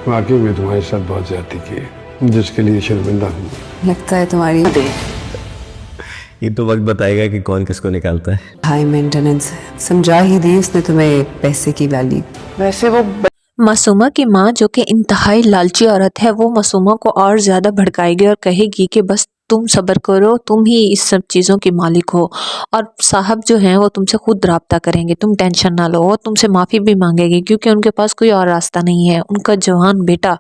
واقعی میں تمہارے ساتھ بہت زیادتی کی ہے، جس کے لیے شرمندہ ہوں۔ لگتا ہے تمہاری یہ تو وقت بتائے گا کہ کون کس کو نکالتا ہے۔ ہائی مینٹیننس سمجھا ہی دی اس نے تمہیں پیسے کی ویلیو۔ ویسے وہ معصومہ کی ماں جو کہ انتہائی لالچی عورت ہے، وہ معصومہ کو اور زیادہ بھڑکائے گی اور کہے گی کہ بس تم صبر کرو، تم ہی اس سب چیزوں کی مالک ہو، اور صاحب جو ہیں وہ تم سے خود رابطہ کریں گے، تم ٹینشن نہ لو۔ وہ تم سے معافی بھی مانگے گی کیونکہ ان کے پاس کوئی اور راستہ نہیں ہے۔ ان کا جوان بیٹا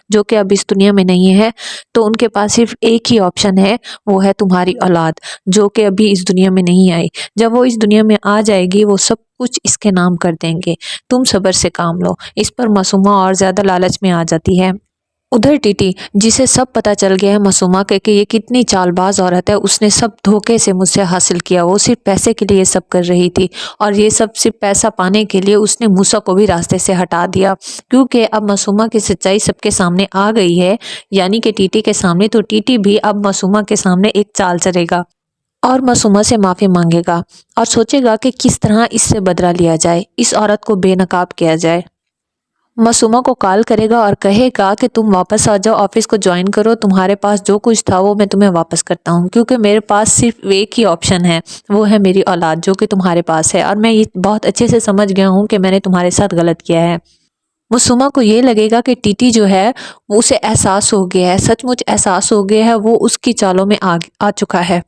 جو کہ اب اس دنیا میں نہیں ہے، تو ان کے پاس صرف ایک ہی آپشن ہے، وہ ہے تمہاری اولاد جو کہ ابھی اس دنیا میں نہیں آئی۔ جب وہ اس دنیا میں آ جائے گی، وہ سب کچھ اس کے نام کر دیں گے، تم صبر سے کام لو۔ اس پر معصومہ اور زیادہ لالچ میں آ جاتی ہے۔ ادھر ٹیٹی جسے سب پتہ چل گیا ہے معصومہ کے کہ یہ کتنی چال باز عورت ہے، اس نے سب دھوکے سے مجھ سے حاصل کیا، وہ صرف پیسے کے لیے یہ سب کر رہی تھی، اور یہ سب صرف پیسہ پانے کے لیے اس نے موسیٰ کو بھی راستے سے ہٹا دیا، کیونکہ اب معصومہ کی سچائی سب کے سامنے آ گئی ہے، یعنی کہ ٹیٹی کے سامنے، تو ٹیٹی بھی اب معصومہ کے سامنے ایک چال چلے گا اور معصومہ سے معافی مانگے گا اور سوچے گا کہ کس طرح اس سے بدلہ لیا جائے، اس عورت کو بے نقاب کیا جائے۔ معصومہ کو کال کرے گا اور کہے گا کہ تم واپس آ جاؤ، آفس کو جوائن کرو، تمہارے پاس جو کچھ تھا وہ میں تمہیں واپس کرتا ہوں، کیونکہ میرے پاس صرف ایک ہی آپشن ہے، وہ ہے میری اولاد جو کہ تمہارے پاس ہے، اور میں یہ بہت اچھے سے سمجھ گیا ہوں کہ میں نے تمہارے ساتھ غلط کیا ہے۔ معصومہ کو یہ لگے گا کہ ٹیٹی جو ہے وہ اسے احساس ہو گیا ہے، سچ مچ احساس ہو گیا ہے، وہ اس کی چالوں میں آ چکا ہے۔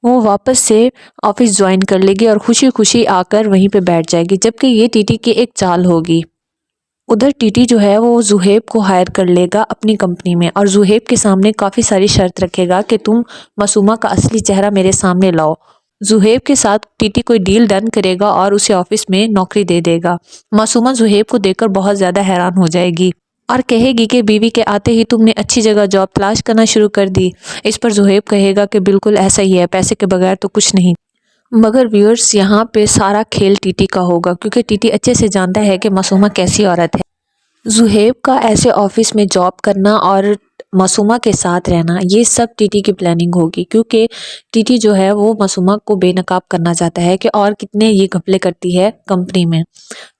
وہ واپس سے آفس جوائن کر لے گی اور خوشی خوشی آ کر وہیں پہ بیٹھ جائے گی، جبکہ یہ ٹیٹی کی ایک چال ہوگی۔ ادھر ٹیٹی جو ہے وہ زہیب کو ہائر کر لے گا اپنی کمپنی میں، اور زہیب کے سامنے کافی ساری شرط رکھے گا کہ تم معصومہ کا اصلی چہرہ میرے سامنے لاؤ۔ زہیب کے ساتھ ٹیٹی کوئی ڈیل ڈن کرے گا اور اسے آفس میں نوکری دے دے گا۔ معصومہ زہیب کو دیکھ کر بہت زیادہ حیران ہو جائے گی اور کہے گی کہ بیوی کے آتے ہی تم نے اچھی جگہ جاب تلاش کرنا شروع کر دی۔ اس پر زہیب کہے گا کہ بالکل ایسا ہی ہے، پیسے کے بغیر تو کچھ نہیں۔ مگر ویورز یہاں پہ سارا کھیل ٹیٹی کا ہوگا، کیونکہ ٹیٹی اچھے سے جانتا ہے کہ معصومہ کیسی عورت ہے۔ زہیب کا ایسے آفس میں جاب کرنا اور معصومہ کے ساتھ رہنا، یہ سب ٹیٹی کی پلاننگ ہوگی، کیونکہ ٹیٹی جو ہے وہ معصومہ کو بے نقاب کرنا چاہتا ہے کہ اور کتنے یہ گھپلے کرتی ہے کمپنی میں۔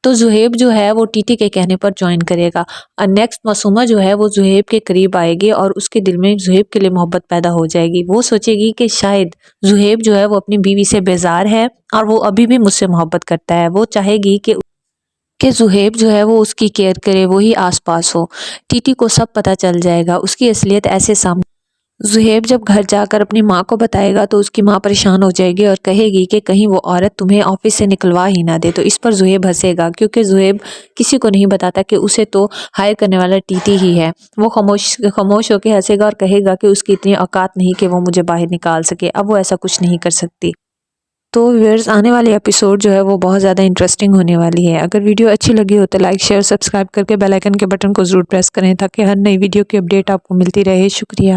تو زہیب جو ہے وہ ٹیٹی کے کہنے پر جوائن کرے گا، اور نیکسٹ معصومہ جو ہے وہ زہیب کے قریب آئے گی اور اس کے دل میں زہیب کے لیے محبت پیدا ہو جائے گی۔ وہ سوچے گی کہ شاید زہیب جو ہے وہ اپنی بیوی سے بیزار ہے اور وہ ابھی بھی مجھ سے محبت کرتا ہے، وہ چاہے گی کہ زہیب جو ہے وہ اس کی کیئر کرے، وہی آس پاس ہو۔ ٹیٹی کو سب پتہ چل جائے گا، اس کی اصلیت ایسے سامنے۔ زہیب جب گھر جا کر اپنی ماں کو بتائے گا تو اس کی ماں پریشان ہو جائے گی اور کہے گی کہ کہیں وہ عورت تمہیں آفس سے نکلوا ہی نہ دے، تو اس پر زہیب ہنسے گا، کیونکہ زہیب کسی کو نہیں بتاتا کہ اسے تو ہائر کرنے والا ٹیٹی ہی ہے۔ وہ خاموش ہو کے ہنسے گا اور کہے گا کہ اس کی اتنی اوقات نہیں کہ وہ مجھے باہر نکال سکے، اب وہ ایسا کچھ نہیں کر سکتی۔ تو ویئرز آنے والی ایپیسوڈ جو ہے وہ بہت زیادہ انٹرسٹنگ ہونے والی ہے۔ اگر ویڈیو اچھی لگی ہو تو لائک شیئر سبسکرائب کر کے بیل آئیکن کے بٹن کو ضرور پریس کریں تاکہ ہر نئی ویڈیو کی اپڈیٹ آپ کو ملتی رہے۔ شکریہ۔